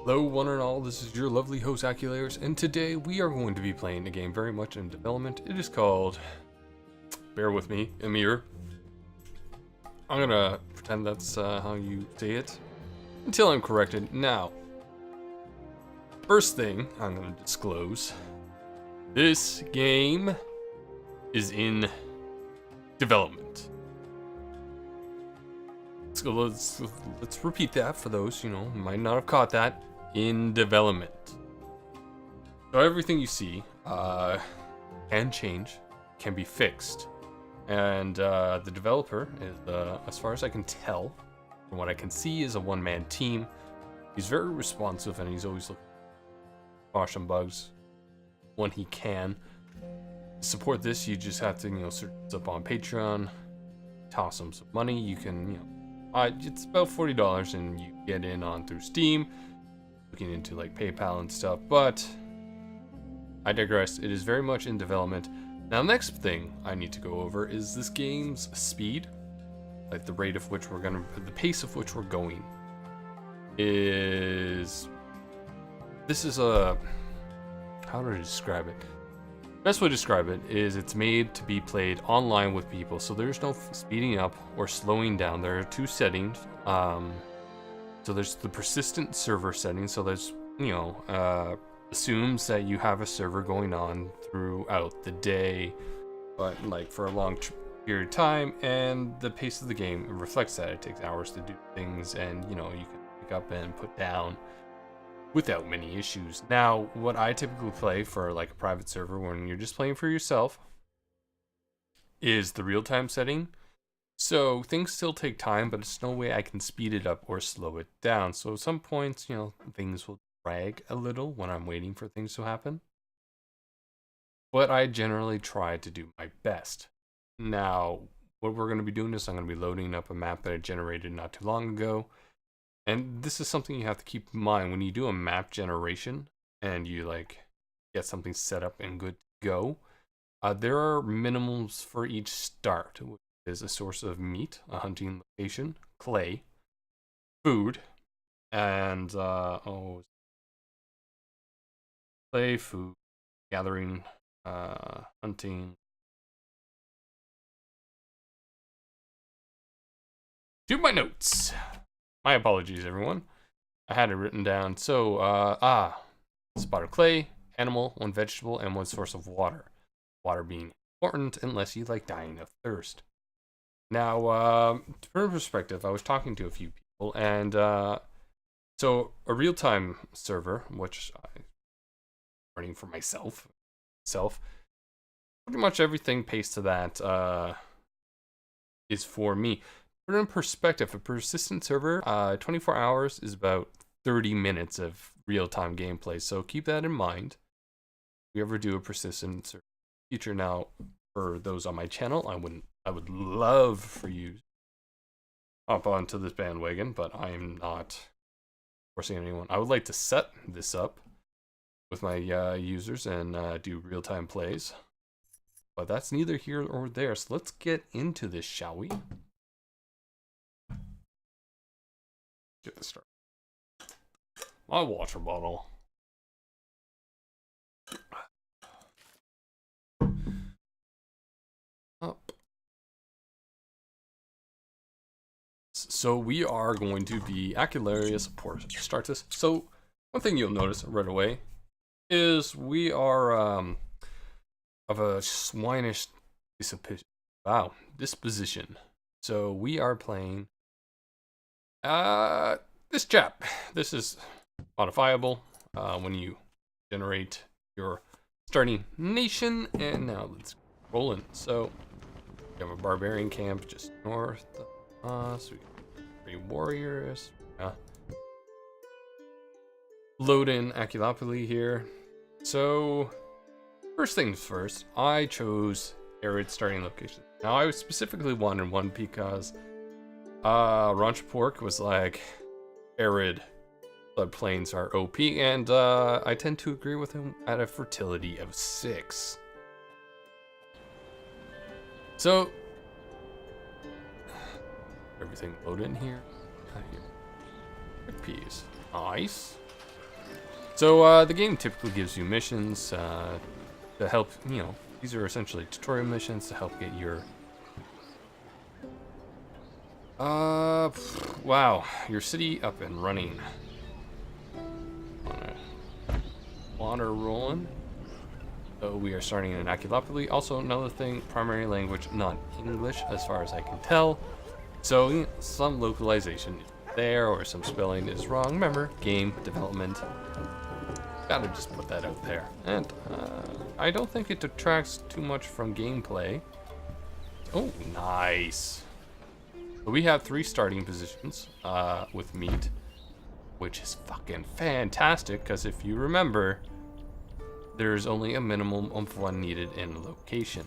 Hello one and all, this is your lovely host Acularius, and today we are going to be playing a game very much in development. It is called, bear with me, YMIR. I'm gonna pretend that's how you say it, until I'm corrected. Now, first thing I'm gonna disclose, this game is in development. So let's repeat that for those, who might not have caught that. In development. So everything you see can change, can be fixed. And the developer is, as far as I can tell, from what I can see, is a one-man team. He's very responsive and he's always looking for caution bugs when he can. To support this, you just have to, search this up on Patreon, toss him some money. You can, it's about $40 and you get in on through Steam. Looking into like PayPal and stuff, but I digress. It is very much in development. Now, next thing I need to go over is this game's speed, like the rate of which the pace of which we're going. This is a, how do I describe it? Best way to describe it is it's made to be played online with people, so there's no speeding up or slowing down. There are two settings. So there's the persistent server setting, so there's, assumes that you have a server going on throughout the day, but like for a long period of time, and the pace of the game reflects that. It takes hours to do things, and you can pick up and put down without many issues. Now, what I typically play for like a private server when you're just playing for yourself is the real-time setting. So things still take time, but it's no way I can speed it up or slow it down. So at some points, things will drag a little when I'm waiting for things to happen. But I generally try to do my best. Now, what we're going to be doing is I'm going to be loading up a map that I generated not too long ago. And this is something you have to keep in mind when you do a map generation and you get something set up and good to go. There are minimums for each start, which is a source of meat, a hunting location, clay, food, and clay, food, gathering, hunting. Do my notes. My apologies, everyone. I had it written down. So, spot of clay, animal, one vegetable, and one source of water. Water being important unless you like dying of thirst. Now, from perspective, I was talking to a few people, and so a real-time server, which I'm running for myself, pretty much everything paced to that is for me. Put it in perspective, a persistent server, 24 hours is about 30 minutes of real-time gameplay, so keep that in mind. If you ever do a persistent server future, now for those on my channel, I would love for you to hop onto this bandwagon, but I am not forcing anyone. I would like to set this up with my users and do real-time plays, but that's neither here or there. So let's get into this, shall we? Get this started. My water bottle. Up. So we are going to be Acularius start this. So one thing you'll notice right away is we are of a swinish disposition. So we are playing this chap. This is modifiable when you generate your starting nation, and now let's roll in. So we have a barbarian camp just north of us. We got 3 warriors. Load in Acularius here. So first things first, I chose arid starting location. Now I specifically wanted one because Ranch Pork was like arid floodplains are OP, and I tend to agree with him at a fertility of 6. So everything loaded in here. Chickpeas. Nice. So the game typically gives you missions to help, these are essentially tutorial missions to help get your wow, your city up and running. Water rolling. So we are starting in Acularius. Also, another thing, primary language, not English, as far as I can tell. So some localization is there, or some spelling is wrong. Remember, game development. Gotta just put that out there. And I don't think it detracts too much from gameplay. Oh, nice. So we have 3 starting positions with meat, which is fucking fantastic, because if you remember, there's only a minimum of 1 needed in a location.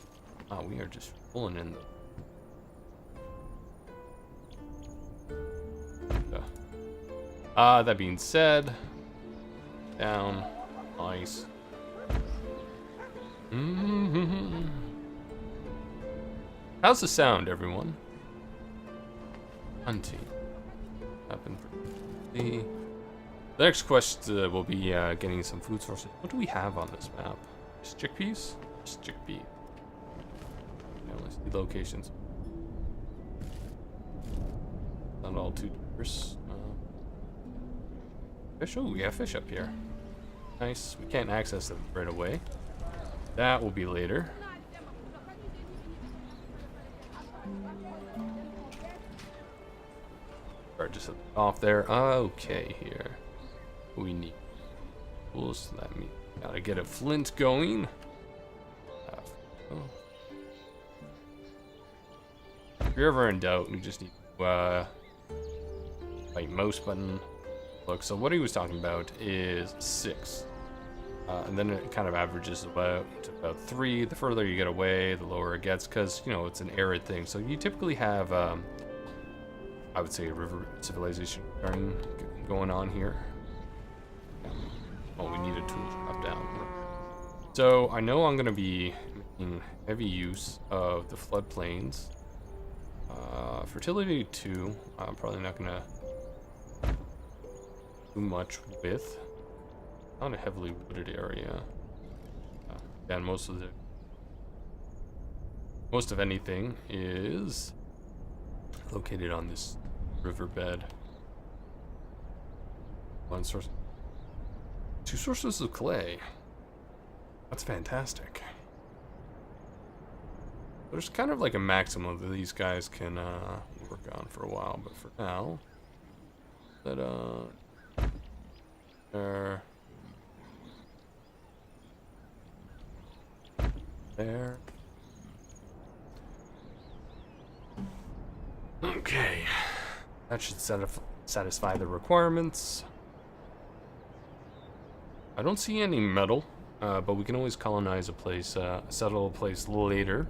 We are just pulling in that being said, down, nice. How's the sound, everyone? Hunting. Happen for the next quest will be getting some food sources. What do we have on this map? Just chickpeas? Just chickpea. Yeah, let's see locations. Not all too diverse. Fish? Oh, we have fish up here. Nice. We can't access them right away. That will be later. Or just off there. Okay, here. We need tools. That means gotta get a flint going. If you're ever in doubt, you just need to right mouse button. Look, so what he was talking about is 6. And then it kind of averages about to about 3. The further you get away, the lower it gets, because, it's an arid thing. So you typically have, I would say, a river civilization going on here. Oh, we need a tool to drop down. So I know I'm going to be making heavy use of the floodplains. Fertility 2, I'm probably not going to do much with. Not a heavily wooded area. And most of anything is located on this riverbed. 1 source. 2 sources of clay. That's fantastic. There's kind of like a maximum that these guys can work on for a while, but for now, there. Okay, that should satisfy the requirements. I don't see any metal, but we can always colonize a place, settle a place later.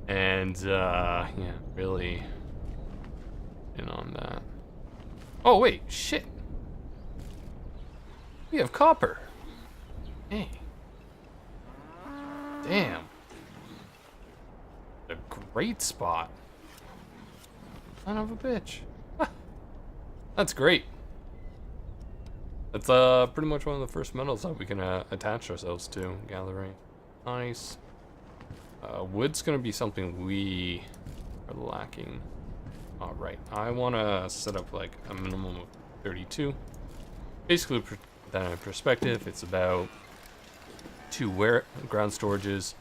And, yeah, really in on that. Oh, wait, shit. We have copper. Hey. Damn. A great spot. Son of a bitch. That's great. That's pretty much one of the first metals that we can attach ourselves to. Gathering. Nice. Wood's gonna be something we are lacking. Alright, I wanna set up like a minimum of 32. Basically, put that in perspective, it's about 2 ground storages.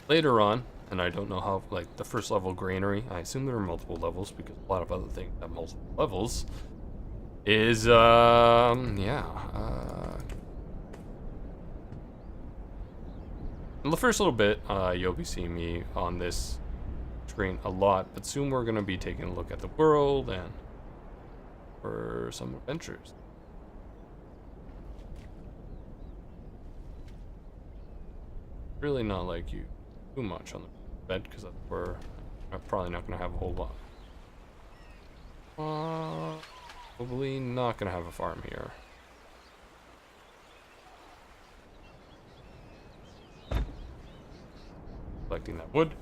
Later on, and I don't know how, like the first level granary, I assume there are multiple levels because a lot of other things have multiple levels, is, in the first little bit, you'll be seeing me on this screen a lot, but soon we're going to be taking a look at the world and for some adventures. Really not like you too much on the bed because that's where I'm probably not going to have a whole lot. Probably not going to have a farm here. Collecting that wood.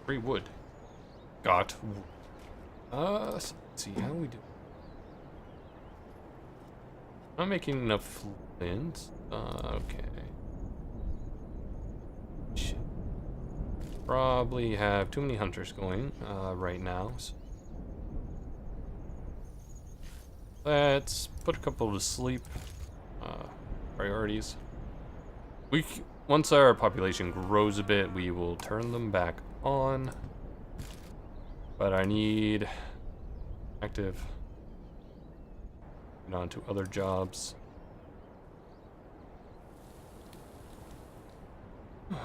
Free wood. Got wood. Let's see how we do. I'm making enough flint. Okay. Shit. Probably have too many hunters going right now. So let's put a couple to sleep. Priorities. Once our population grows a bit, we will turn them back on. But I need active. Get on to other jobs. The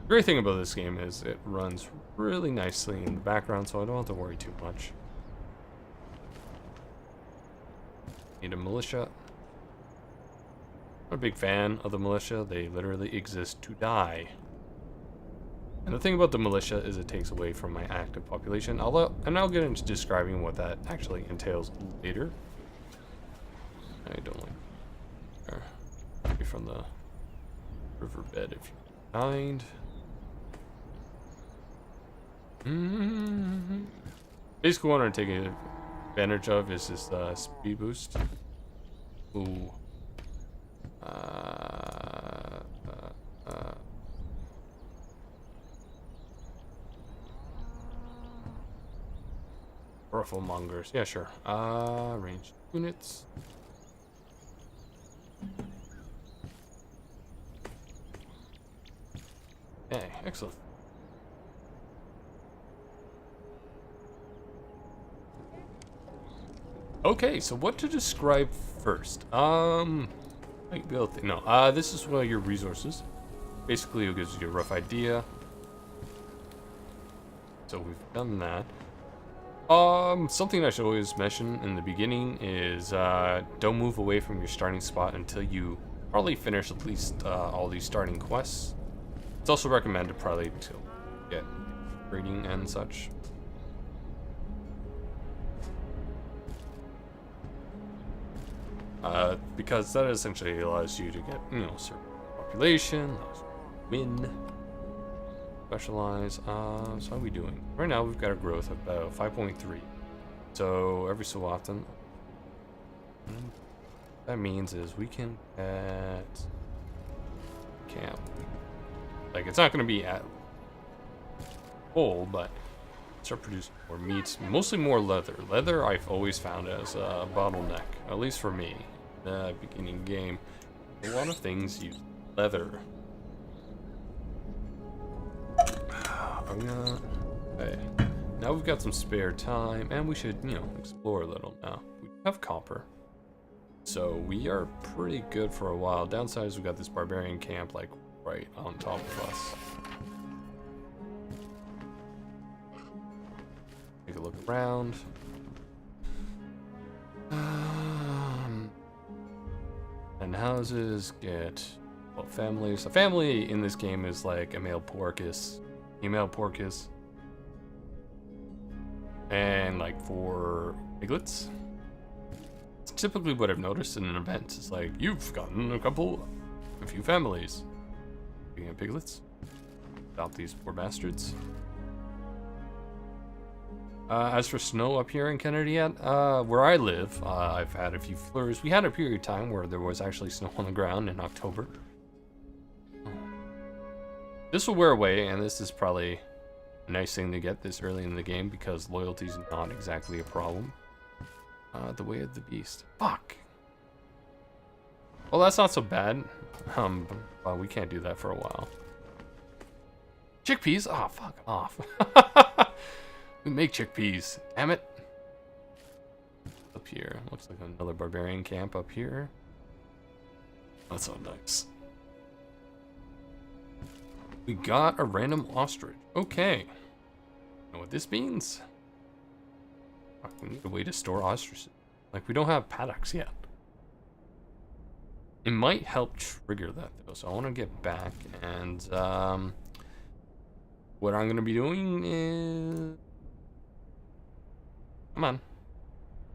great thing about this game is it runs really nicely in the background, so I don't have to worry too much. Need a militia. I'm a big fan of the militia. They literally exist to die. And the thing about the militia is it takes away from my active population. I'll get into describing what that actually entails later. I don't like maybe from the riverbed if you mind. Basically what I'm taking advantage of is this speed boost. Ooh. Rufflemongers. Yeah, sure. Ranged units. Okay, excellent. Okay, so what to describe first? Might be able to no. This is one of your resources. Basically, it gives you a rough idea. So we've done that. Something I should always mention in the beginning is don't move away from your starting spot until you probably finish at least all these starting quests. It's also recommended probably to get rating and such. Because that essentially allows you to get, certain population, win, specialize. So how are we doing? Right now we've got a growth of about 5.3. So every so often, that means is we can get camp. Like it's not going to be at full, but start producing more meats, mostly more leather. Leather I've always found as a bottleneck, at least for me. The beginning game, a lot of things use leather. Okay. Now we've got some spare time, and we should, explore a little now. We have copper, so we are pretty good for a while. Downside is we got this barbarian camp like right on top of us. Take a look around. And houses get, well, families. A family in this game is like a male porcus, female porcus, and like 4 piglets. It's typically what I've noticed in an event. It's like, you've gotten a few families. You have piglets. Adopt these poor bastards. As for snow up here in Kennedy, where I live, I've had a few flurries. We had a period of time where there was actually snow on the ground in October. This will wear away, and this is probably a nice thing to get this early in the game because loyalty is not exactly a problem. The way of the beast. Fuck. Well, that's not so bad. Well, we can't do that for a while. Chickpeas? Oh, fuck off. We make chickpeas. Damn it. Up here. Looks like another barbarian camp up here. That's so nice. We got a random ostrich. Okay. Know what this means? Fuck, we need a way to store ostriches. Like, we don't have paddocks yet. It might help trigger that, though. So I want to get back and, what I'm going to be doing is... Come on.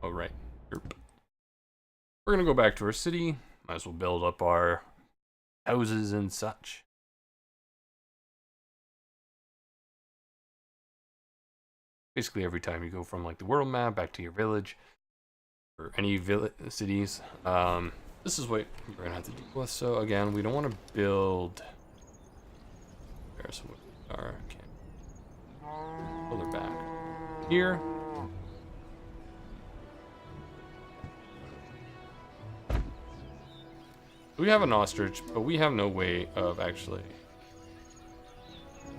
Oh, right. Derp. We're going to go back to our city. Might as well build up our houses and such. basically every time you go from like the world map back to your village or any cities. This is what we're gonna have to deal with. So again, we don't want to build. There's what we are. Okay. Pull her back here. We have an ostrich, but we have no way of actually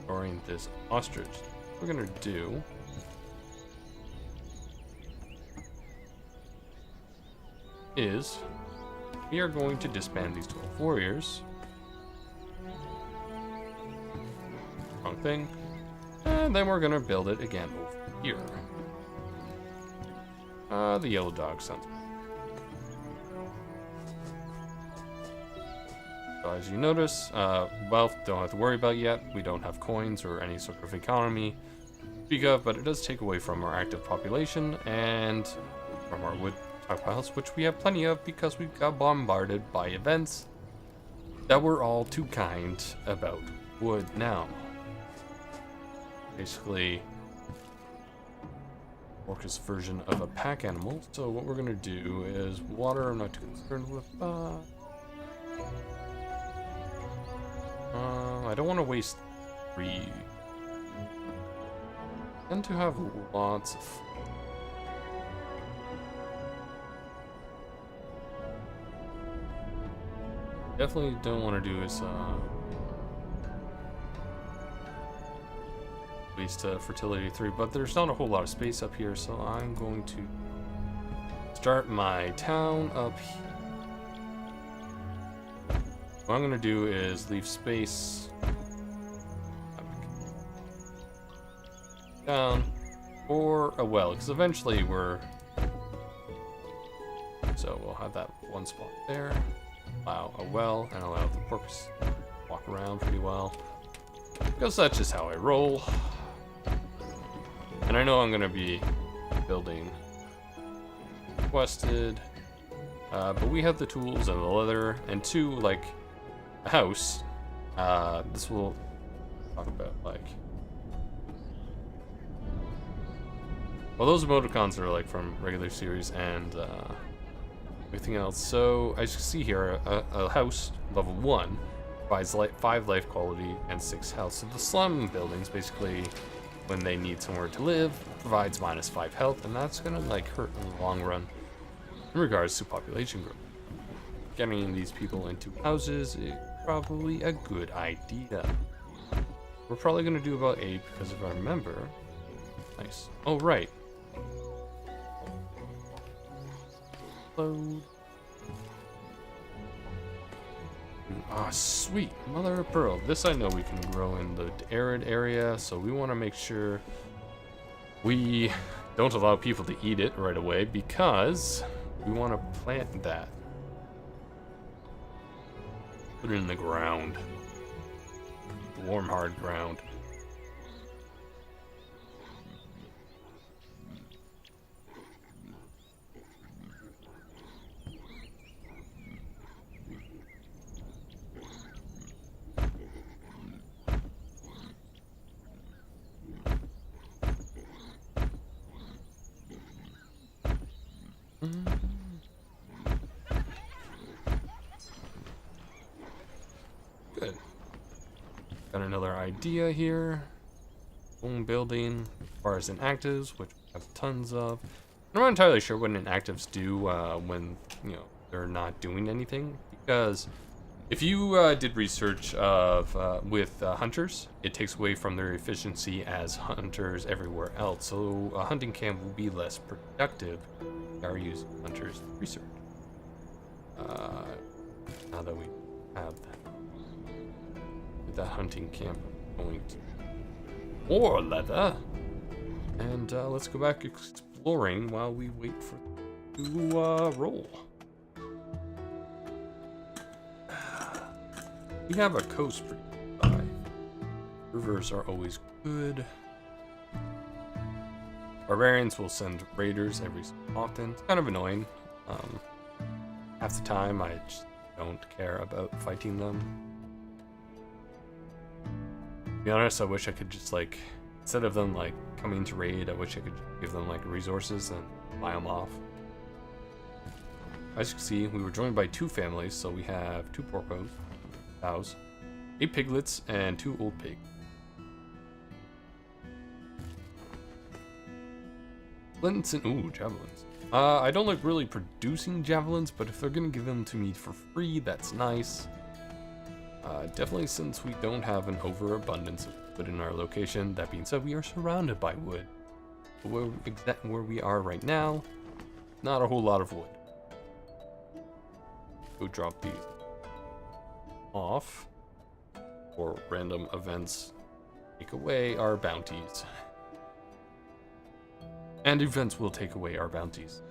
storing this ostrich. What we're gonna do is we are going to disband these 12 warriors. Wrong thing. And then we're gonna build it again over here. The yellow dog sounds. So as you notice, wealth don't have to worry about yet. We don't have coins or any sort of economy to speak of, but it does take away from our active population and from our wood stockpiles, which we have plenty of because we got bombarded by events that were all too kind about wood now. Basically, Orcus version of a pack animal. So what we're gonna do is water. I'm not too concerned with. I don't want to waste 3. I tend to have lots of. Definitely don't want to do is waste fertility 3, but there's not a whole lot of space up here, so I'm going to start my town up here. What I'm going to do is leave space down for a well, because eventually we're. So we'll have that one spot there. Allow a well and allow the porks to walk around pretty well, because that's just how I roll. And I know I'm gonna be building quested, but we have the tools and the leather and 2 like a house. This will talk about like. Well, those emoticons are like from regular series and everything else. So as you can see here, a house level 1 provides 5 life quality and 6 health. So the slum buildings, basically, when they need somewhere to live, provides -5 health, and that's gonna like hurt in the long run in regards to population growth. Getting these people into houses is probably a good idea. We're probably gonna do about 8 because if I remember. Nice. Oh right. Load. Ah, sweet mother of pearl. This I know we can grow in the arid area, so we want to make sure we don't allow people to eat it right away because we want to plant that. Put it in the ground. Warm, hard ground. Good. Got another idea here. Home building requires inactives, which we have tons of. I'm not entirely sure what inactives do when they're not doing anything, because if you did research of with hunters, it takes away from their efficiency as hunters everywhere else. So a hunting camp will be less productive if they are using hunters to research. Now that we have that hunting camp going to more leather, and let's go back exploring while we wait for to roll. We have a coast pretty high. Rivers are always good. Barbarians will send raiders every so often. It's kind of annoying. Half the time I just don't care about fighting them. To be honest, I wish I could just like Instead of them like coming to raid, I wish I could give them like resources and buy them off. As you can see, we were joined by 2 families, so we have 2 porcos, cows, 8 piglets, and 2 old pigs. Flints and ooh, javelins. I don't like really producing javelins, but if they're gonna give them to me for free, that's nice. Definitely, since we don't have an overabundance of wood in our location. That being said, we are surrounded by wood. But where we are right now, not a whole lot of wood. Go drop these off for random events. Take away our bounties. And events will take away our bounties.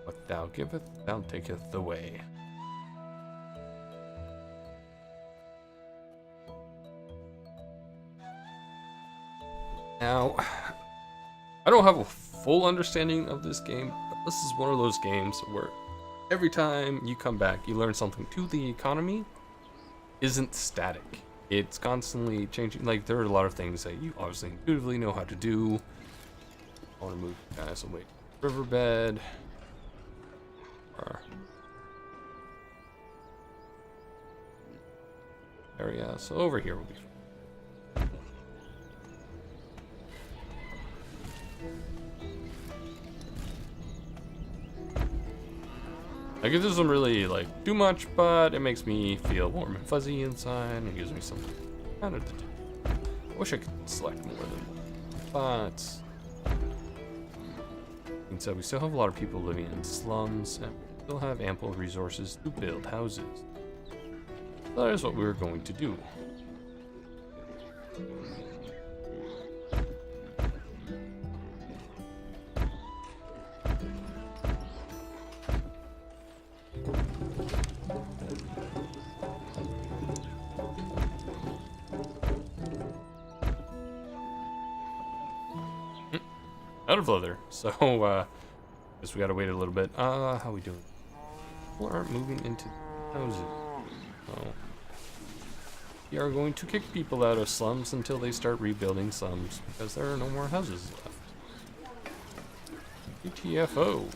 What thou giveth, thou taketh away. Now, I don't have a full understanding of this game, but this is one of those games where every time you come back, you learn something to the economy isn't static. It's constantly changing. Like, there are a lot of things that you obviously intuitively know how to do. I want to move guys away. Riverbed. Area. So over here will be fine. Like, it doesn't really like do much, but it makes me feel warm and fuzzy inside and gives me something kind of to do. I wish I could select more than one, but instead we still have a lot of people living in slums and we still have ample resources to build houses. So that is what we're going to do. Out of leather, so guess we gotta wait a little bit. How we doing? People aren't moving into houses. So we are going to kick people out of slums until they start rebuilding slums because there are no more houses left. GTFO.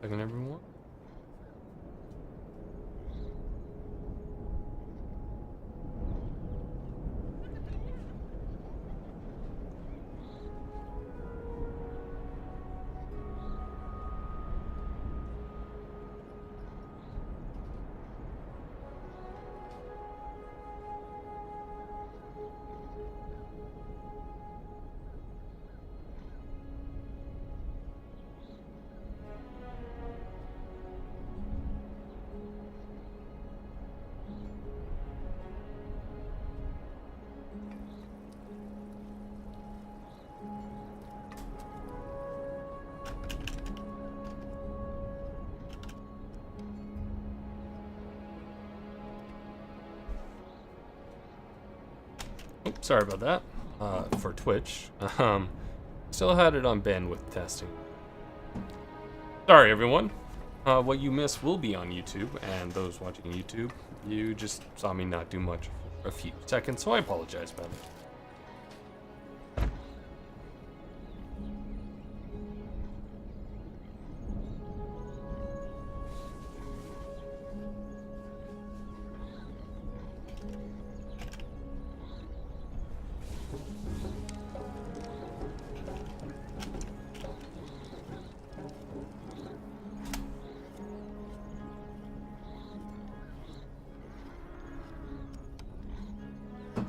Second, everyone. Oh, sorry about that. For Twitch. Still had it on bandwidth testing. Sorry, everyone. What you missed will be on YouTube, and those watching YouTube, you just saw me not do much for a few seconds, so I apologize about it.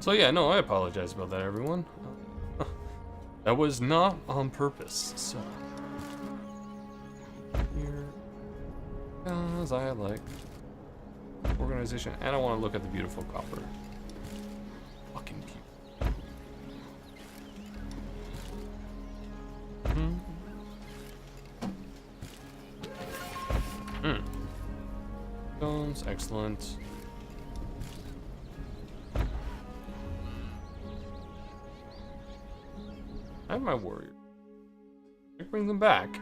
So yeah, no, I apologize about that, everyone. That was not on purpose. So here, because I like organization, and I want to look at the beautiful copper. Fucking cute. Stones, excellent. I have my warrior. I bring them back.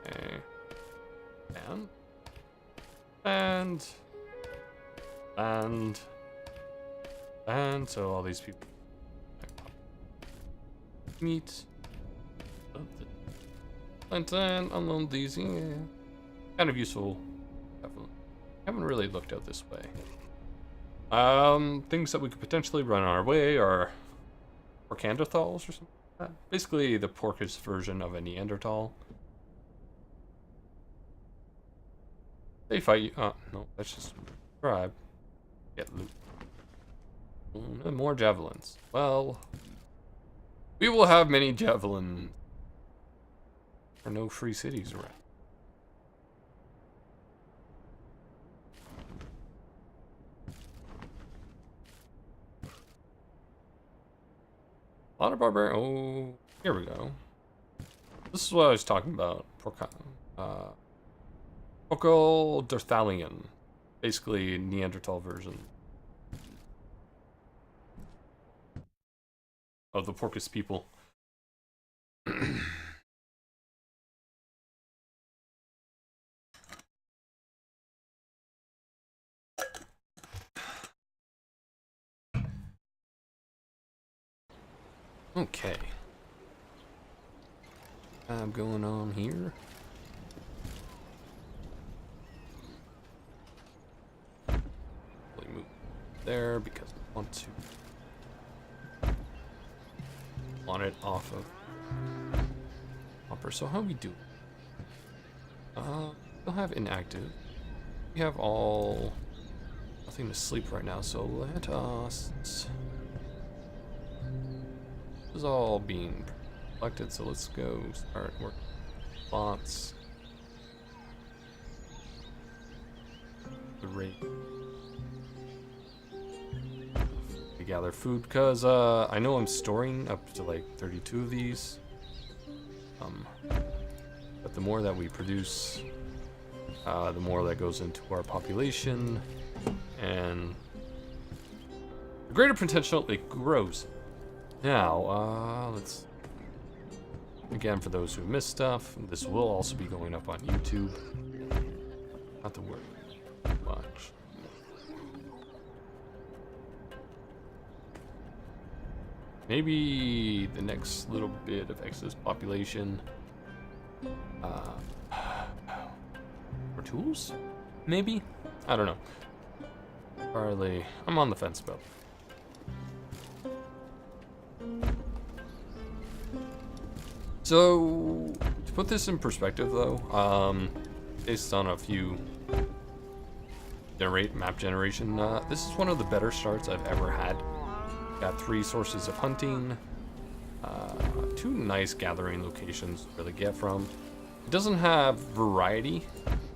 Okay. And so all these people meet. And then unload these, yeah. Kind of useful. Haven't really looked out this way. Things that we could potentially run our way are Neanderthals or something like that. Basically the porkish version of a Neanderthal. They fight you. Oh, no, that's just tribe. Get loot. And more javelins. Well, we will have many javelins. There are no free cities around. A lot of barbarian. Oh, here we go. This is what I was talking about. Porcodorthalion. Basically, Neanderthal version of the Porcus people. Okay. I'm going on here. Really move there because I want to. Want it off of hopper. So how we do? We'll have inactive. We have all nothing to sleep right now. So let us. This is all being collected. So let's go start working spots. The rate. Gather food because I know I'm storing up to like 32 of these, but the more that we produce, the more that goes into our population, and the greater potential it grows. Now let's again, for those who missed stuff, this will also be going up on YouTube. Not to worry much. Maybe the next little bit of excess population. For tools? Maybe? I don't know. Probably. I'm on the fence about. So, to put this in perspective though, based on a few map generation, this is one of the better starts I've ever had. Got 3 sources of hunting, 2 nice gathering locations to really get from. It doesn't have variety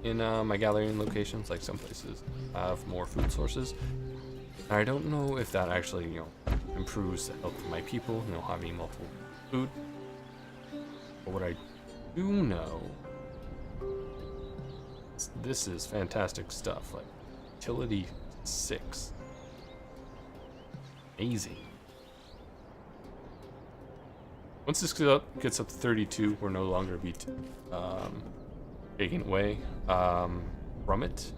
in my gathering locations like some places have more food sources. I don't know if that actually, improves the health of my people, having multiple food. But what I do know is this is fantastic stuff, like utility 6. Amazing. Once this gets up to 32, we're no longer be taken away from it.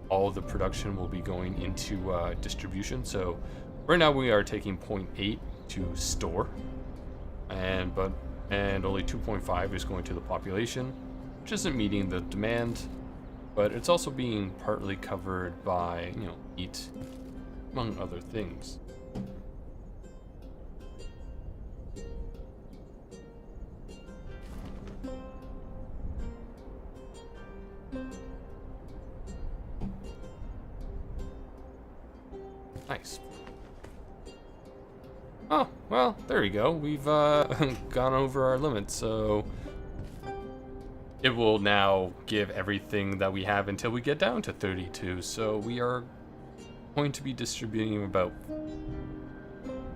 All of the production will be going into distribution. So right now we are taking 0.8 to store, and only 2.5 is going to the population, which isn't meeting the demand, but it's also being partly covered by meat, among other things. Nice. Oh, well, there you go. We've gone over our limit, so it will now give everything that we have until we get down to 32. So we are going to be distributing about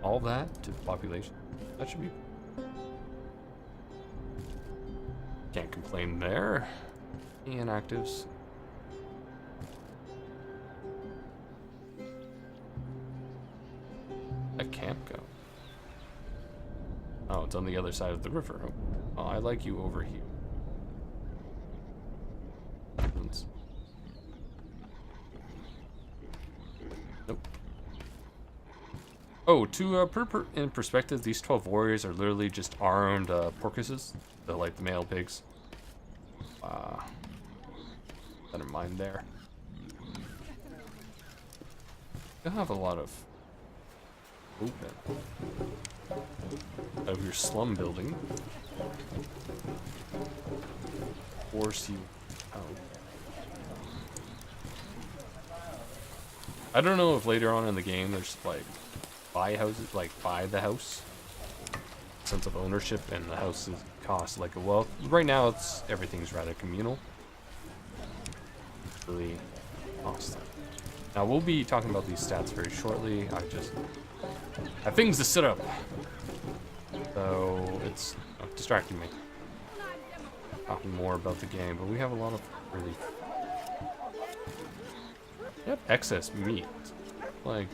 all that to the population. That should be... Can't complain there. Inactives. That can't go. Oh, it's on the other side of the river. Oh, I like you over here. Nope. Oh, to put in perspective, these 12 warriors are literally just armed porcuses. They're like the male pigs. Never mind there. You'll have a lot of open of your slum building. Force you out. I don't know if later on in the game there's like buy houses, like buy the house, sense of ownership, and the houses cost like a wealth. Right now it's everything's rather communal. Really awesome. Now we'll be talking about these stats very shortly. I just have things to set up, so it's distracting me. Talking more about the game, but we have a lot of really excess meat. Like,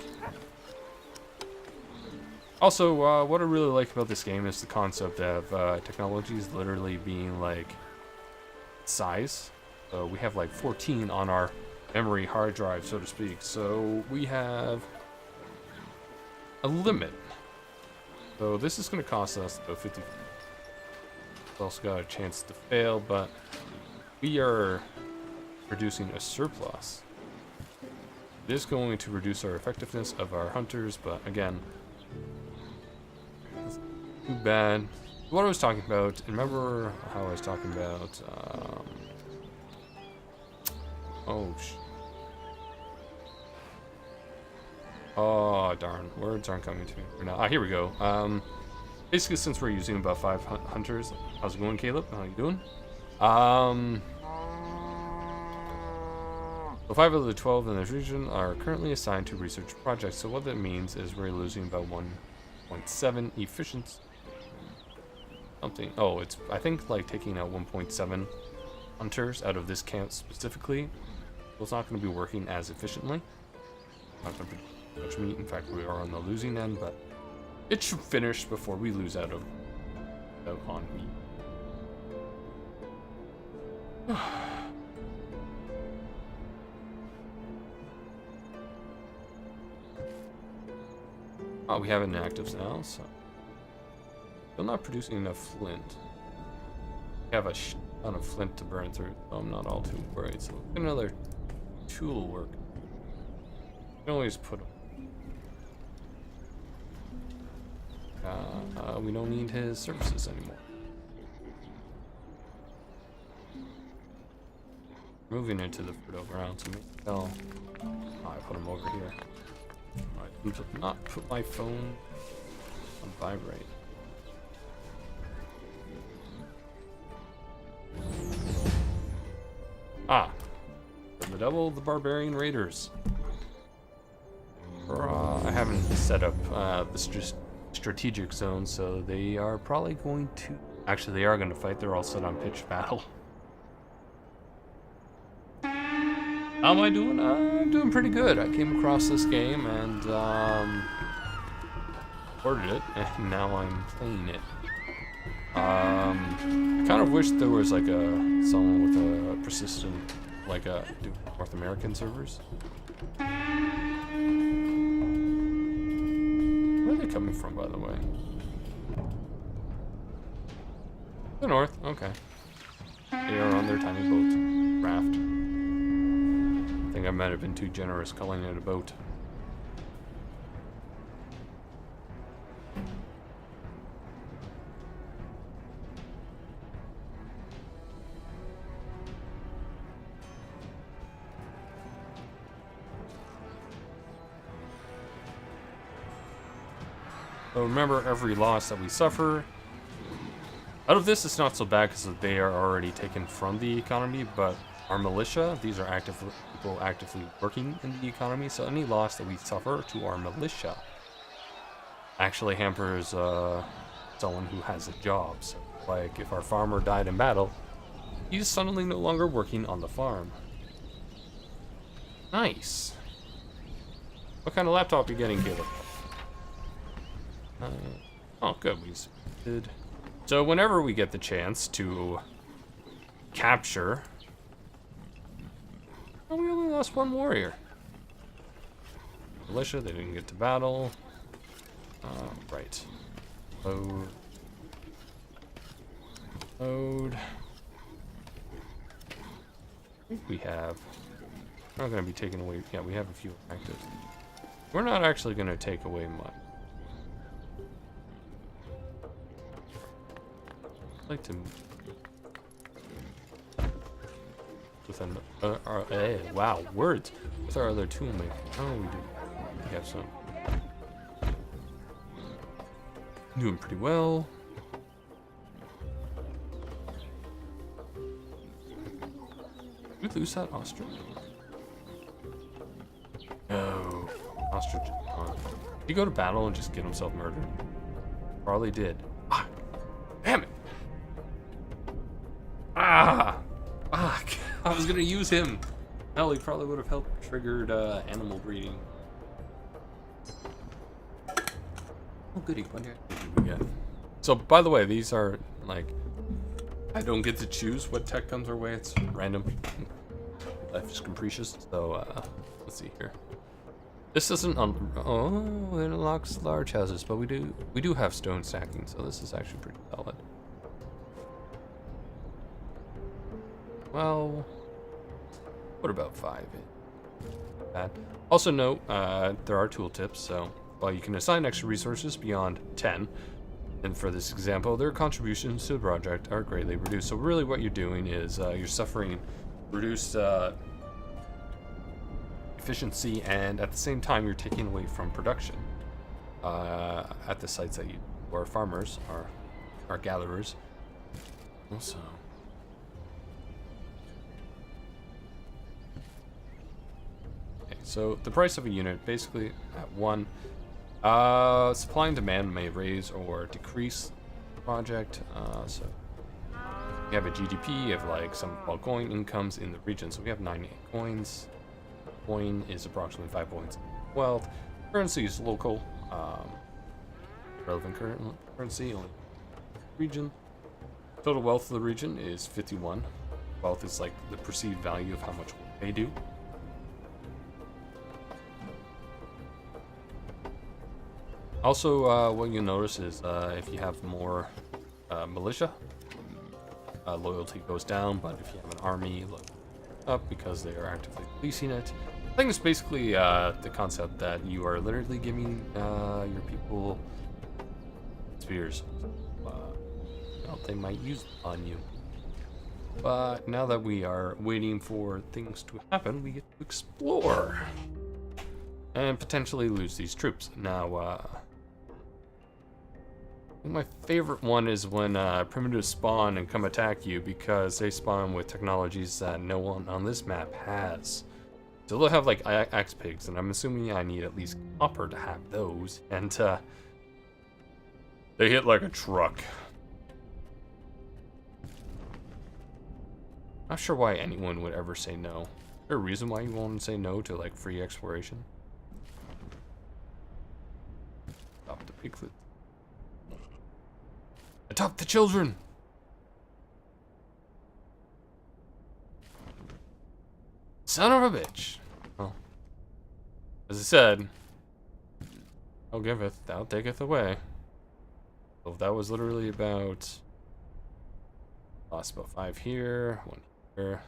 also, what I really like about this game is the concept of technologies literally being like size. So we have like 14 on our memory hard drive, so to speak. So we have a limit. So this is going to cost us about 50. It's also got a chance to fail, but we are producing a surplus. It is going to reduce our effectiveness of our hunters, but again, it's too bad. What I was talking about, remember how I was talking about, oh darn, words aren't coming to me right now. Here we go. Basically, since we're using about 5 hunters, how's it going, Caleb? How you doing? So 5 of the 12 in this region are currently assigned to research projects. So what that means is we're losing about 1.7 efficiency. Something. Oh, it's I think like taking out 1.7 hunters out of this camp specifically. So it's not going to be working as efficiently. Not going to be much meat. In fact, we are on the losing end, but it should finish before we lose out on meat. Oh, we have inactives now, so still not producing enough flint. We have a ton of flint to burn through, so I'm not all too worried. So get another tool work. You can always put them. We don't need his services anymore. Moving into the fertile ground, so maybe I'll put him over here. I not put my phone on vibrate. For the double, the barbarian raiders. I haven't set up the strategic zone, so they are probably going to. Actually, they are going to fight. They're all set on pitched battle. How am I doing? I'm doing pretty good. I came across this game and ordered it, and now I'm playing it. I kind of wish there was like someone with a persistent, like North American servers. Where are they coming from, by the way? The north. Okay. They are on their tiny boat raft. I think I might have been too generous calling it a boat. So remember, every loss that we suffer out of this, it's not so bad because they are already taken from the economy, but our militia, these are people actively working in the economy, so any loss that we suffer to our militia actually hampers someone who has a job. So, like, if our farmer died in battle, he's suddenly no longer working on the farm. Nice. What kind of laptop are you getting, Caleb? Oh, good. We did. So whenever we get the chance to capture... Oh, we only lost one warrior. Militia, they didn't get to battle. Right. Load. Load. I think we have... We're not going to be taking away... Yeah, we have a few active. We're not actually going to take away much. I'd like to... With an... wow, words! With our other toolmaker. Oh, we do. We have some... Doing pretty well. Did we lose that ostrich? No. Ostrich. Did he go to battle and just get himself murdered? Probably did. Ah! Damn it! Ah! Fuck! I was gonna use him! Hell, he probably would have helped triggered animal breeding. Oh goody, what did we get? So, by the way, these are, like... I don't get to choose what tech comes our way, it's random. Life is capricious, so, let's see here. This isn't oh, it unlocks large houses, but we do have stone stacking, so this is actually pretty solid. Well, what about 5? Bad. Also note, there are tooltips, so while you can assign extra resources beyond 10, and for this example, their contributions to the project are greatly reduced. So really what you're doing is you're suffering reduced efficiency, and at the same time you're taking away from production at the sites that you, or farmers, are gatherers. Also, okay, so the price of a unit basically at 1. Supply and demand may raise or decrease the project. So you have a GDP of like some coin incomes in the region. So we have 98 coins. Coin is approximately 5 points. Wealth. Currency is local. Relevant currency only region. Total wealth of the region is 51. Wealth is like the perceived value of how much they do. Also, what you'll notice is if you have more militia, loyalty goes down, but if you have an army, loyalty goes up because they are actively policing it. I think it's basically the concept that you are literally giving your people spears. Well, they might use it on you. But now that we are waiting for things to happen, we get to explore and potentially lose these troops. Now, my favorite one is when primitives spawn and come attack you because they spawn with technologies that no one on this map has. So they'll have like axe pigs, and I'm assuming I need at least copper to have those. And they hit like a truck. Not sure why anyone would ever say no. Is there a reason why you won't say no to like free exploration? Stop the piglet. Adopt the children! Son of a bitch! Well, as I said, thou giveth, thou taketh away. So that was literally about... Lost about 5 here, 1 here.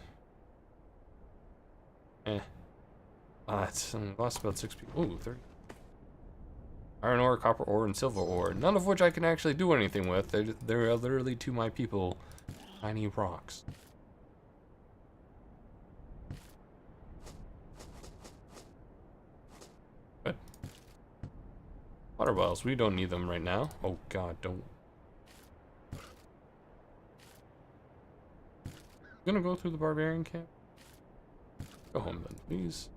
Lost about 6 people. Ooh, 30. Iron ore, copper ore, and silver ore. None of which I can actually do anything with. They're literally, to my people, tiny rocks. Good. Water wells, we don't need them right now. Oh god, don't. I'm gonna go through the barbarian camp. Go home then, please.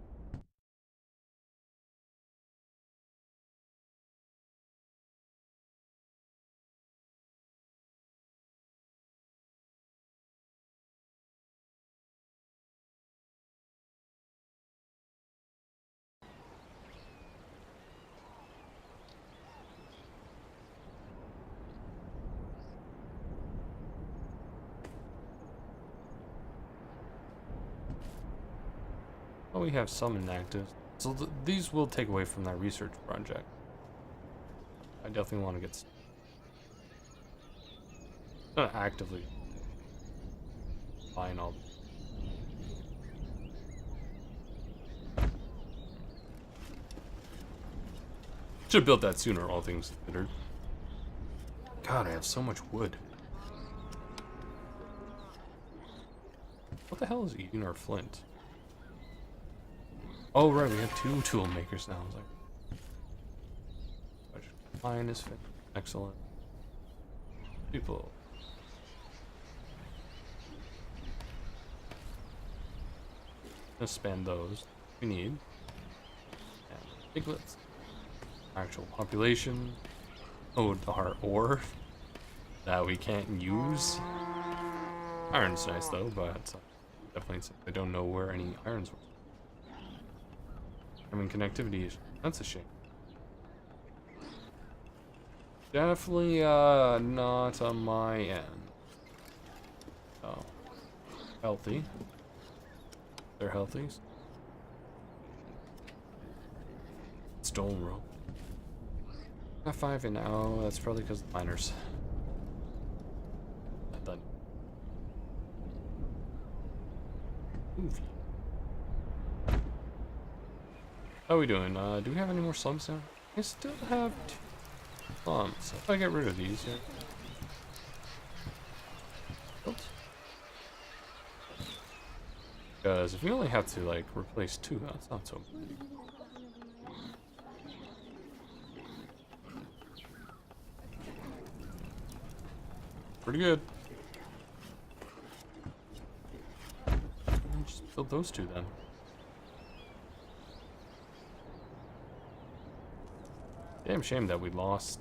Oh, we have some inactive. So these will take away from that research project. I definitely want to get actively buying all. Should have built that sooner, all things considered. God, I have so much wood. What the hell is eating our flint? Oh right, we have 2 tool makers now. I was like, mine is fit. Excellent. People. Let's spend those we need. And piglets. Actual population. Oh, our ore that we can't use. Iron's nice though, but definitely I don't know where any iron's were. I mean, connectivity is, that's a shame. Definitely not on my end. Oh, healthy. They're healthy. Stone rope. Got 5 in now. That's probably because of the miners. Not done. Ooh. How are we doing? Do we have any more slums now? I still have 2 slums. If I get rid of these, yeah. Oops. Because if we only have to like replace 2, that's not so bad. Pretty good. Just build those 2 then. Damn shame that we lost.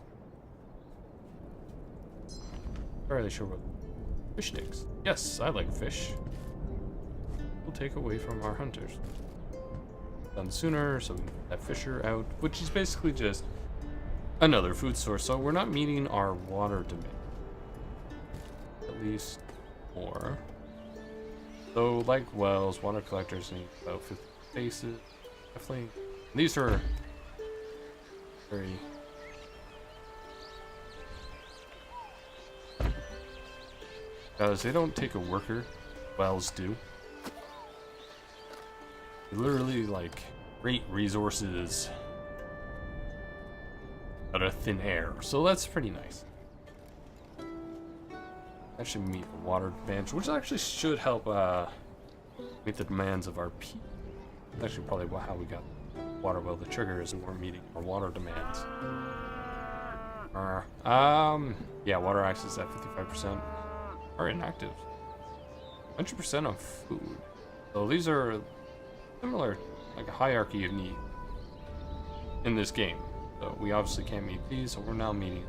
Not really sure what fish sticks. Yes, I like fish. We'll take away from our hunters. Done sooner, so we get that fisher out, which is basically just another food source. So we're not meeting our water demand. At least more. So like wells, water collectors need about 50 spaces. Definitely. These are very because they don't take a worker, wells do. They literally like great resources out of thin air, so that's pretty nice. Actually meet the water demands, which actually should help meet the demands of our people. Actually probably how we got water well the trigger is we're meeting our water demands. Yeah, water access at 55% are inactive. 100% of food. So these are similar, like a hierarchy of need in this game. So we obviously can't meet these, so we're now meeting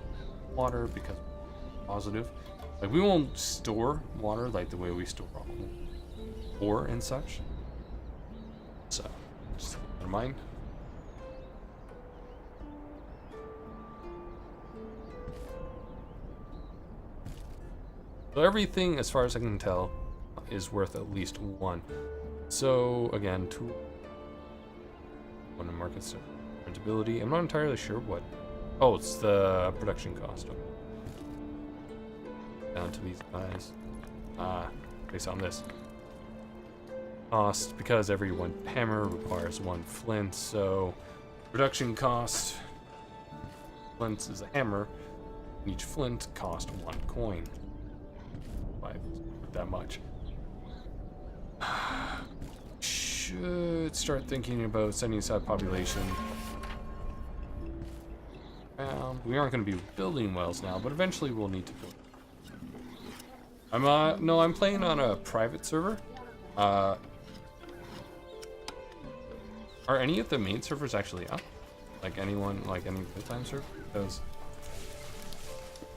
water because we're positive. Like we won't store water like the way we store ore and such. So just keep that in mind. So everything, as far as I can tell, is worth at least 1. So again, 2. 1 in market rentability. I'm not entirely sure what. Oh, it's the production cost. Down to these guys. Based on this cost, because every 1 hammer requires 1 flint. So production cost. Flint is a hammer. Each flint cost 1 coin. That much. Should start thinking about setting aside population. We aren't going to be building wells now, but eventually we'll need to build. I'm playing on a private server. Are any of the main servers actually up? Like anyone, like any full-time server? Because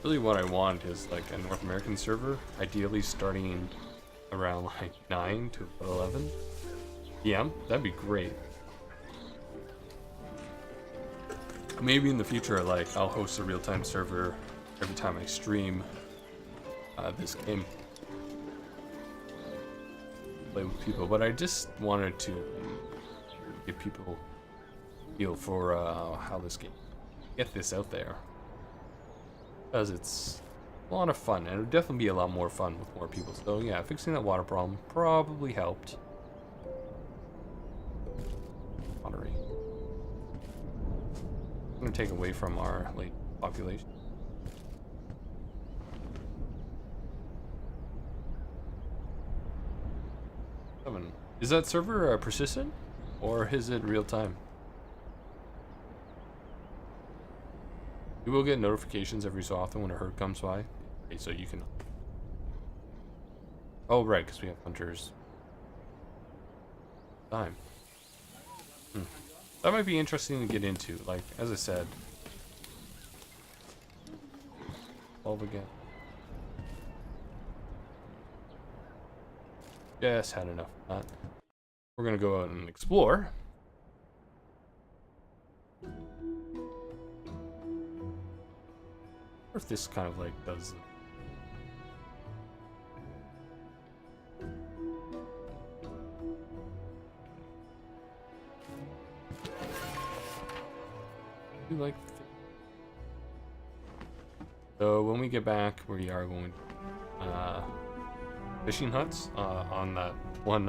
really what I want is like a North American server, ideally starting around like 9 to 11 p.m. That'd be great. Maybe in the future, like, I'll host a real-time server every time I stream this game. Play with people, but I just wanted to give people a feel for how this game, get this out there. Because it's a lot of fun, and it would definitely be a lot more fun with more people. So yeah, fixing that water problem probably helped. Pottery. I'm gonna take away from our late population. Is that server persistent, or is it real time? You will get notifications every so often when a herd comes by. Okay, so you can. Oh right, because we have hunters. Time. That might be interesting to get into. Like, as I said. 12 again. Just had enough of that. We're gonna go out and explore. Or if this kind of like does. You like. So when we get back, we are going fishing huts on that one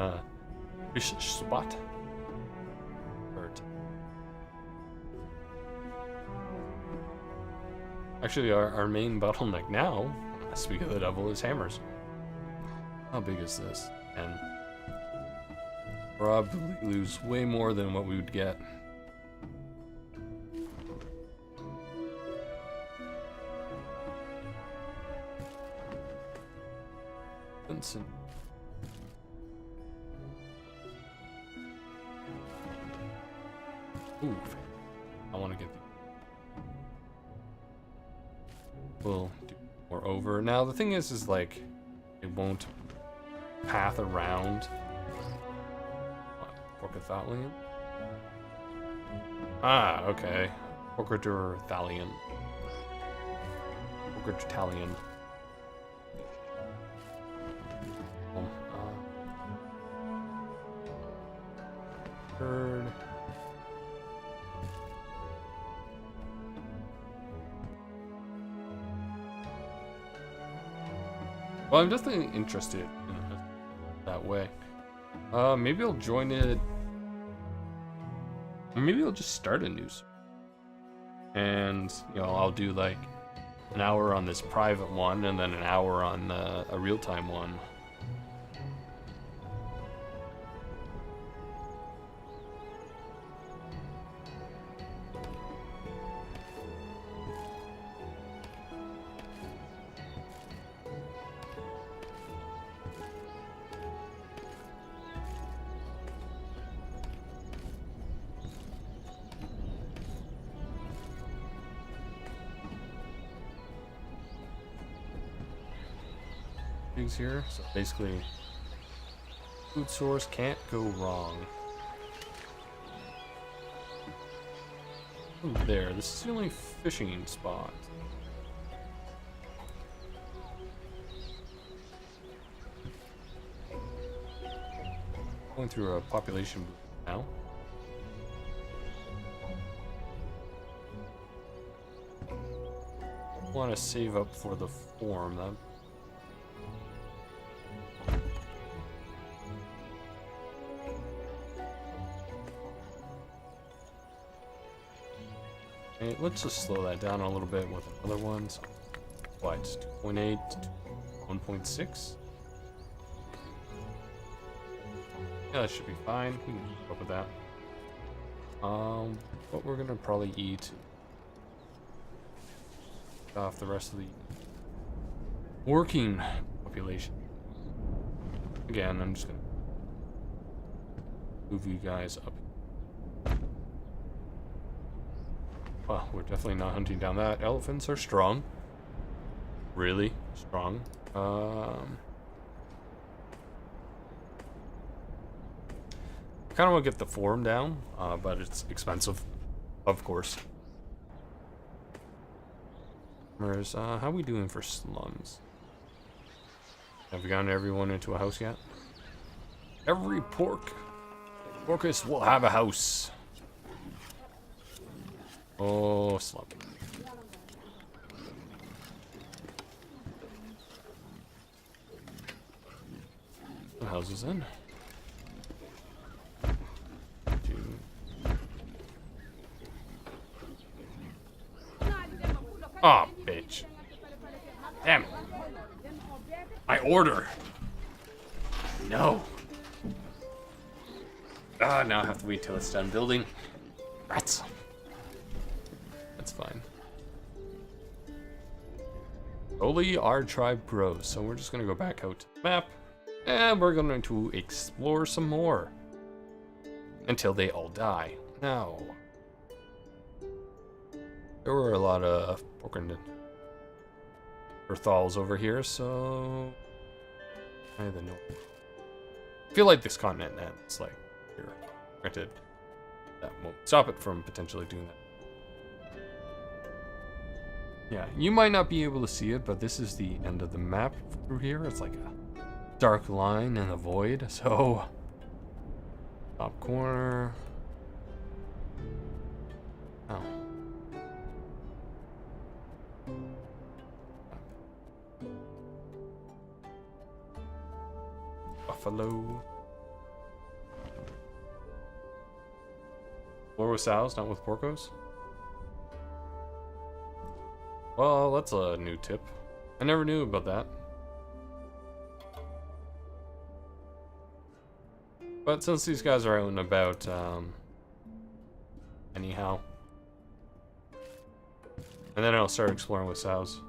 fish spot. Actually, our main bottleneck now, speak of the devil, is hammers. How big is this? And probably lose way more than what we would get. Vincent. Ooh, I want to get the. We'll do more over. Now the thing is like, it won't path around. Porcathallion? Ah, okay. Porcathallion. Porcathallion. Bird. Well, I'm definitely interested in it that way. Maybe I'll join it. Maybe I'll just start a news. And, you know, I'll do like an hour on this private one and then an hour on a real-time one. Here, so basically food source can't go wrong. Ooh, there, this is the only fishing spot. Going through a population boost now. Want to save up for the form. That let's just slow that down a little bit with another one. So, what, 2.8 to 1.6? Yeah, that should be fine. We can keep up with that. But we're gonna probably eat off the rest of the working population. Again, I'm just gonna move you guys up. Well, we're definitely not hunting down that. Elephants are strong. Really strong. I kind of want to get the form down, but it's expensive, of course. Whereas, how are we doing for slums? Have we gotten everyone into a house yet? Every porcus will have a house. Oh, slum. The houses in. Oh, bitch. Damn it. My order. No. Now I have to wait till it's done building. Rats. That's fine. Slowly our tribe grows, so we're just gonna go back out to the map, and we're going to explore some more. Until they all die. Now, there were a lot of Earthals over here, so I don't know. I feel like this continent ends like here. Granted, that won't stop it from potentially doing that. Yeah, you might not be able to see it, but this is the end of the map through here. It's like a dark line in the void. So, top corner. Oh. Buffalo. Explore with sows, not with porcos? Well, that's a new tip. I never knew about that. But since these guys are out and about, anyhow. And then I'll start exploring with sows.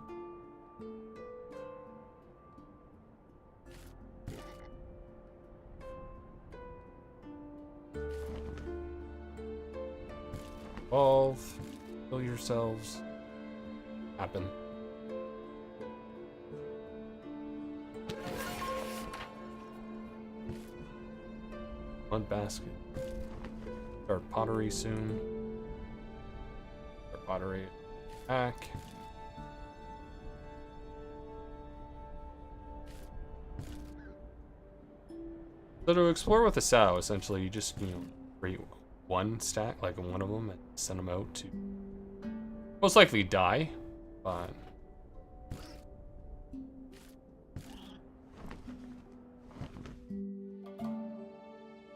Evolve, kill yourselves, happen. Mud basket. Start pottery soon. Start pottery back. So to explore with a sow, essentially you just, create one stack, like one of them, and send them out to most likely die, but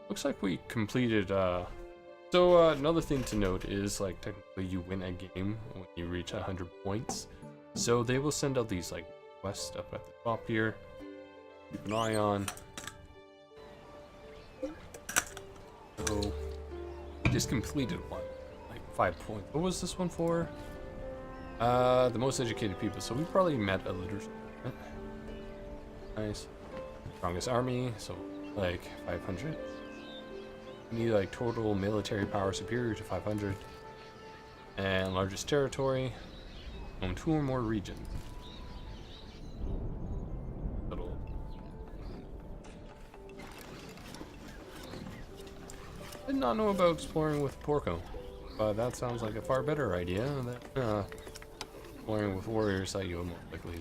looks like we completed, so another thing to note is, like, technically you win a game when you reach 100 points. So they will send out these, like, quests up at the top here. Keep an eye on. So, just completed one, like 5 points. What was this one for? The most educated people. So we probably met a leader. Nice. Strongest army, so like 500. We need like total military power superior to 500. And largest territory. Own 2 or more regions. Little. Did not know about exploring with Porco, but that sounds like a far better idea than exploring with warriors that you will most likely.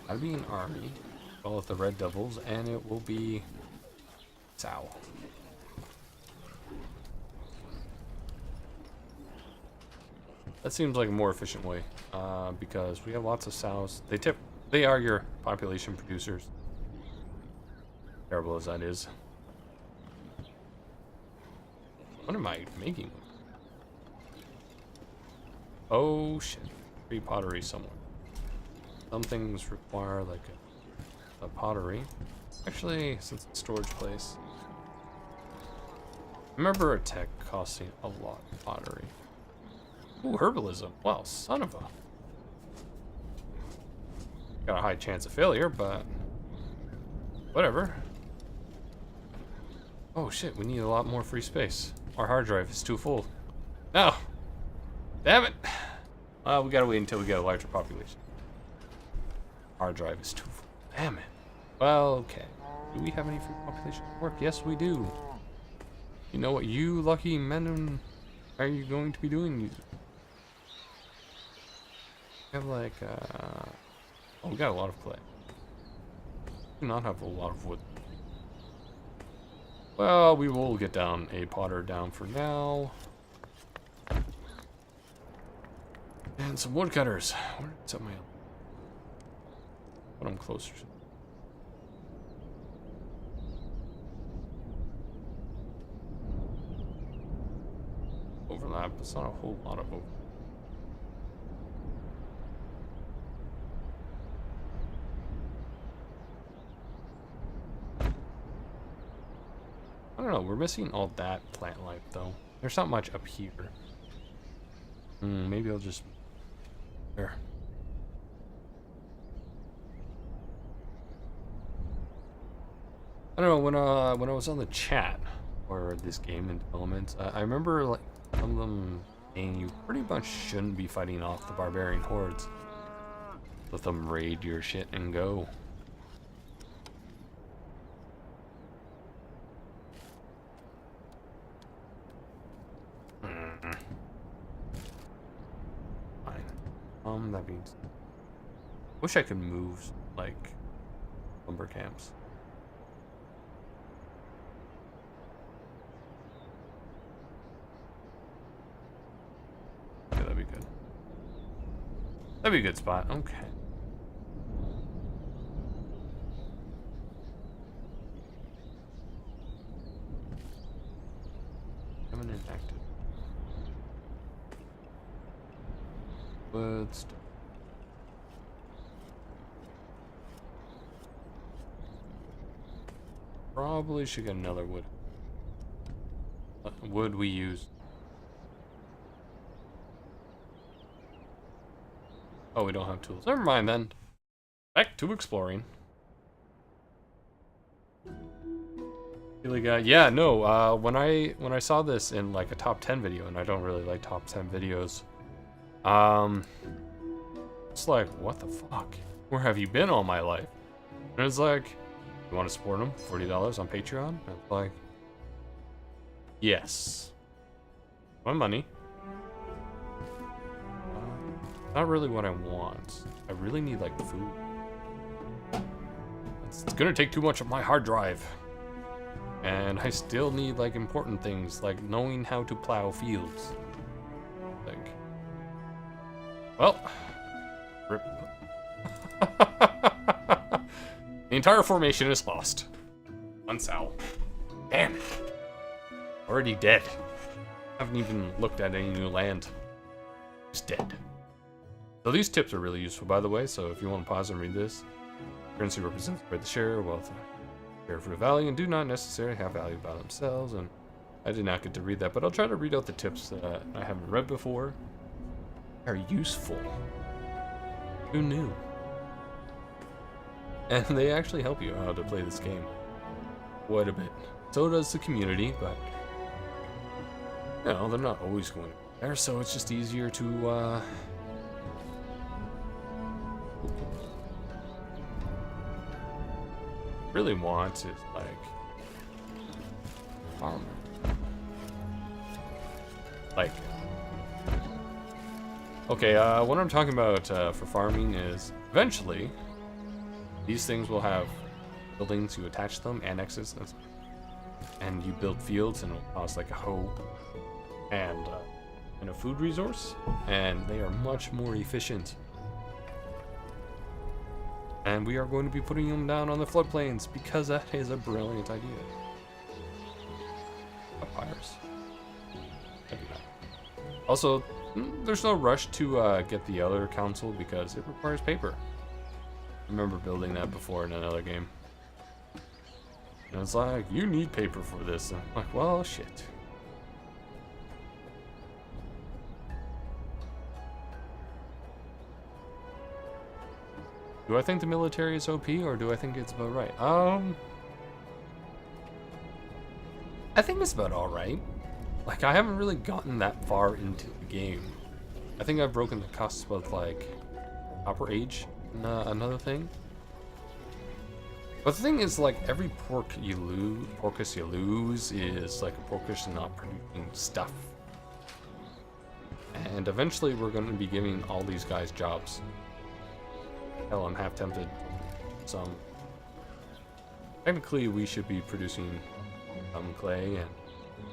I'll be an army, call it the Red Devils, and it will be sow. That seems like a more efficient way, because we have lots of sows. They are your population producers. Terrible as that is. What am I making? Oh shit. Free pottery somewhere. Some things require like a pottery. Actually, since it's a storage place. Remember a tech costing a lot of pottery. Ooh, herbalism. Well, son of a. Got a high chance of failure, but whatever. Oh shit, we need a lot more free space. Our hard drive is too full. No! Damn it! Well, we gotta wait until we get a larger population. Hard drive is too full. Damn it. Well, okay. Do we have any free population work? Yes, we do. You know what you lucky men are you going to be doing? You have like, oh, we got a lot of clay. We do not have a lot of wood. Well, we will get down a potter down for now. And some woodcutters. Where did something else? But I'm closer to. Overlap. It's not a whole lot of overlap. I don't know, we're missing all that plant life though. There's not much up here. Maybe I'll just there. I don't know, when I was on the chat for this game in development, I remember like some of them saying you pretty much shouldn't be fighting off the barbarian hordes. Let them raid your shit and go. That means wish I could move like lumber camps. Yeah, that'd be good. That'd be a good spot. Okay. Eminent active. Wood stuff. Probably should get another wood. Wood we use. Oh, we don't have tools. Never mind then. Back to exploring. Really got yeah, no, when I saw this in like a top 10 video, and I don't really like top 10 videos. It's like, what the fuck? Where have you been all my life? And it's like, you want to support them? $40 on Patreon? And it's like, yes. My money. Not really what I want. I really need like food. It's gonna take too much of my hard drive. And I still need like important things like knowing how to plow fields. Like, well, rip. The entire formation is lost. One cell. Damn it. Already dead. Haven't even looked at any new land. It's dead. So these tips are really useful, by the way, so if you want to pause and read this. Currency represents by the share, wealth, share for value, and do not necessarily have value by themselves. And I did not get to read that, but I'll try to read out the tips that I haven't read before. Are useful. Who knew? And they actually help you how to play this game quite a bit. So does the community, but you know, they're not always going to be there, so it's just easier to really want is like farmer. Like, okay, what I'm talking about for farming is eventually these things will have buildings, you attach them, annexes, and you build fields, and it'll cost like a hoe and a food resource, and they are much more efficient. And we are going to be putting them down on the floodplains because that is a brilliant idea. Papyrus. Also, there's no rush to get the other council because it requires paper. I remember building that before in another game. And it's like, you need paper for this. And I'm like, well, shit. Do I think the military is OP, or do I think it's about right? I think it's about alright. Like, I haven't really gotten that far into the game. I think I've broken the cusp of, like, Copper Age, another thing. But the thing is, like, every porcus you lose is, like, a porcus not producing stuff. And eventually we're going to be giving all these guys jobs. Hell, I'm half tempted. Some. Technically, we should be producing some clay and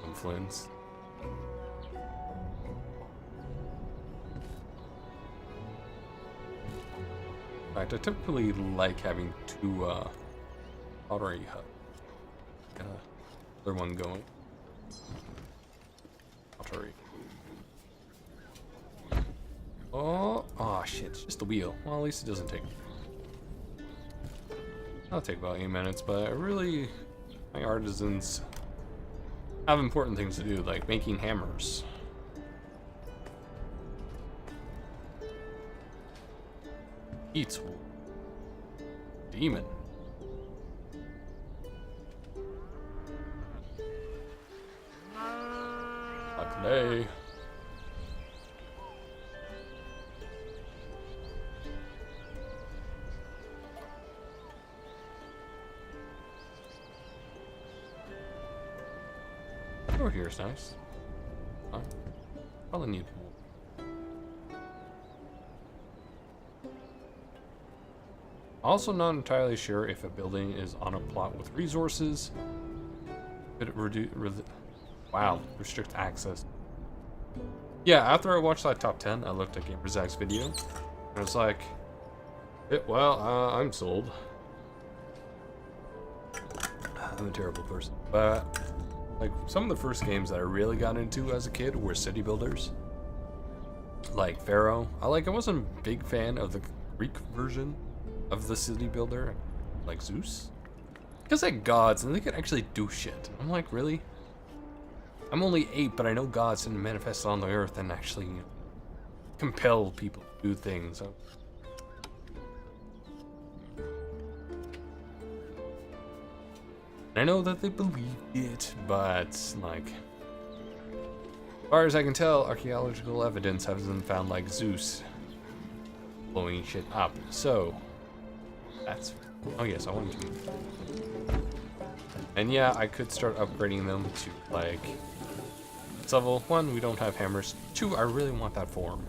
some flints. In fact, I typically like having two pottery hut. Other one going. Pottery. Oh shit, it's just a wheel. Well, at least it doesn't take. That'll take about 8 minutes, but really, my artisans have important things to do, like making hammers. Eats wool. Demon. Clay. Over here is nice. Probably need wool. Also not entirely sure if a building is on a plot with resources. Could it restrict access. Yeah, after I watched that top 10, I looked at GamerZach's video. And I was like, I'm sold. I'm a terrible person. But, like, some of the first games that I really got into as a kid were city builders. Like Pharaoh. I wasn't a big fan of the Greek version of the city builder, like Zeus. Because they're gods and they could actually do shit. I'm like, really? I'm only 8, but I know gods can manifest on the earth and actually compel people to do things. I know that they believe it, but, like, as far as I can tell, archaeological evidence hasn't found, like, Zeus blowing shit up. So, that's... Oh yes, I wanted to... And yeah, I could start upgrading them to, like... Level 1, we don't have hammers. 2, I really want that form.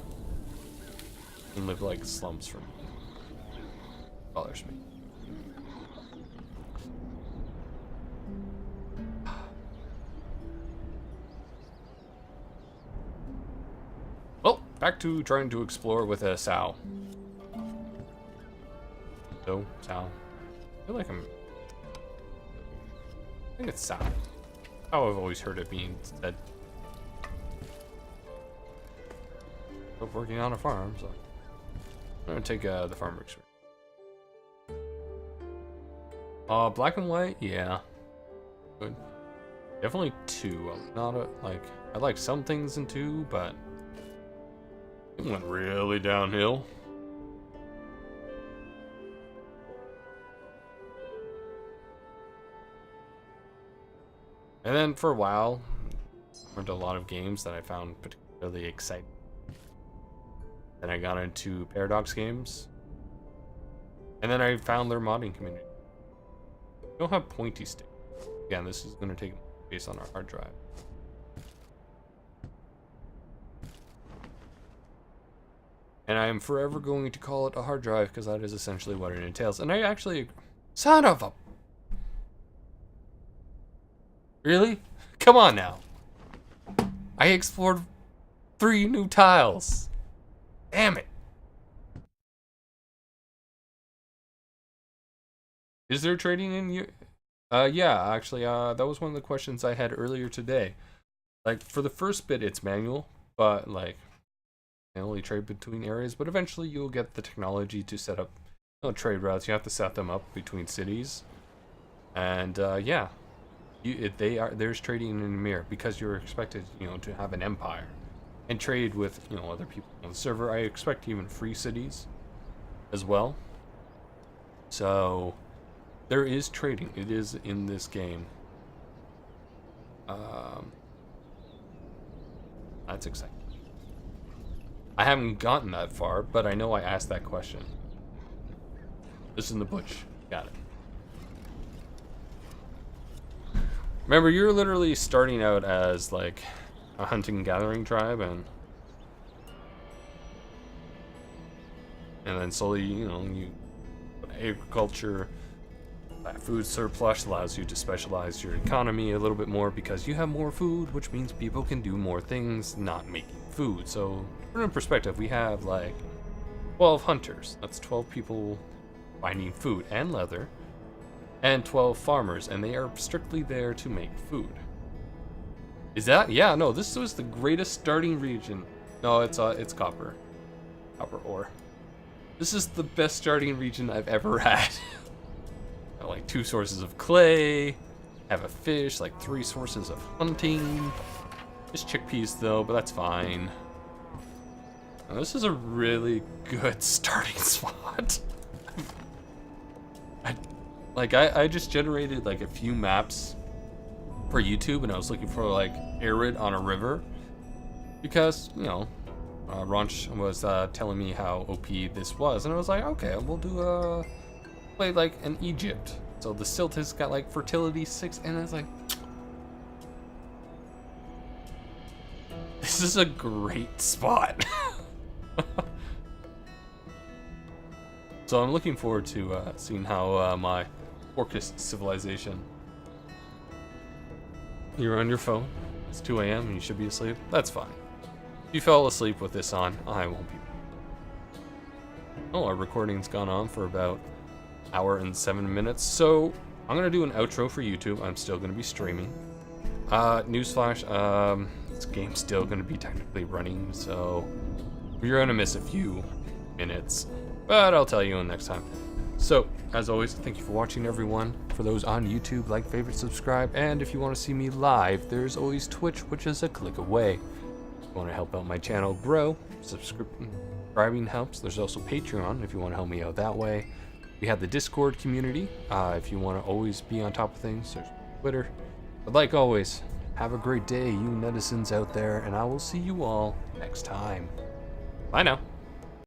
And live like slums from... bothers me. Well, back to trying to explore with a sow. So, sow. I feel like I think it's sow. How I've always heard it being said. But working on a farm, so I'm gonna take the farmer experience. Black and white, yeah. Good. Definitely 2. I'm not a, like, I like some things in 2, but it went really downhill. And then for a while, I went to a lot of games that I found particularly exciting. Then I got into Paradox games. And then I found their modding community. We don't have pointy stick. Again, this is going to take space on our hard drive. And I am forever going to call it a hard drive because that is essentially what it entails. And I actually... Son of a... Really? Come on now. I explored 3 new tiles. Damn it. Is there trading in you? Yeah, actually, that was one of the questions I had earlier today. Like, for the first bit, it's manual, but, like, you only trade between areas, but eventually you'll get the technology to set up, trade routes. You have to set them up between cities. And, yeah. There's trading in YMIR because you're expected, to have an empire and trade with, other people on the server. I expect even free cities as well. So there is trading. It is in this game. That's exciting. I haven't gotten that far, but I know I asked that question. This is in the bush. Got it. Remember, you're literally starting out as like a hunting and gathering tribe, and then slowly, you know, you agriculture, that food surplus allows you to specialize your economy a little bit more because you have more food, which means people can do more things not making food. So, put it in perspective, we have like 12 hunters. That's 12 people finding food and leather, and 12 farmers, and they are strictly there to make food. Is that? Yeah, no, this was the greatest starting region. No, it's copper. Copper ore. This is the best starting region I've ever had. Like 2 sources of clay, have a fish, like 3 sources of hunting. Just chickpeas though, but that's fine. Now, this is a really good starting spot. I just generated like a few maps for YouTube, and I was looking for like arid on a river because, you know, Ronch was telling me how OP this was, and I was like, okay, we'll do a play like in Egypt. So the silt has got like fertility 6, and it's like, this is a great spot. So I'm looking forward to seeing how my Orcus civilization. You're on your phone. It's 2 a.m. and you should be asleep. That's fine. If you fell asleep with this on, I won't be. Oh, our recording's gone on for about an hour and 7 minutes. So I'm gonna do an outro for YouTube. I'm still gonna be streaming. Newsflash, this game's still gonna be technically running, so you're gonna miss a few minutes, but I'll tell you next time. So, as always, thank you for watching, everyone. For those on YouTube, like, favorite, subscribe, and if you want to see me live, there's always Twitch, which is a click away. If you want to help out my channel grow, subscribing helps. There's also Patreon if you want to help me out that way. We have the Discord community if you want to always be on top of things. There's Twitter. But like always, have a great day, you netizens out there, and I will see you all next time. Bye now.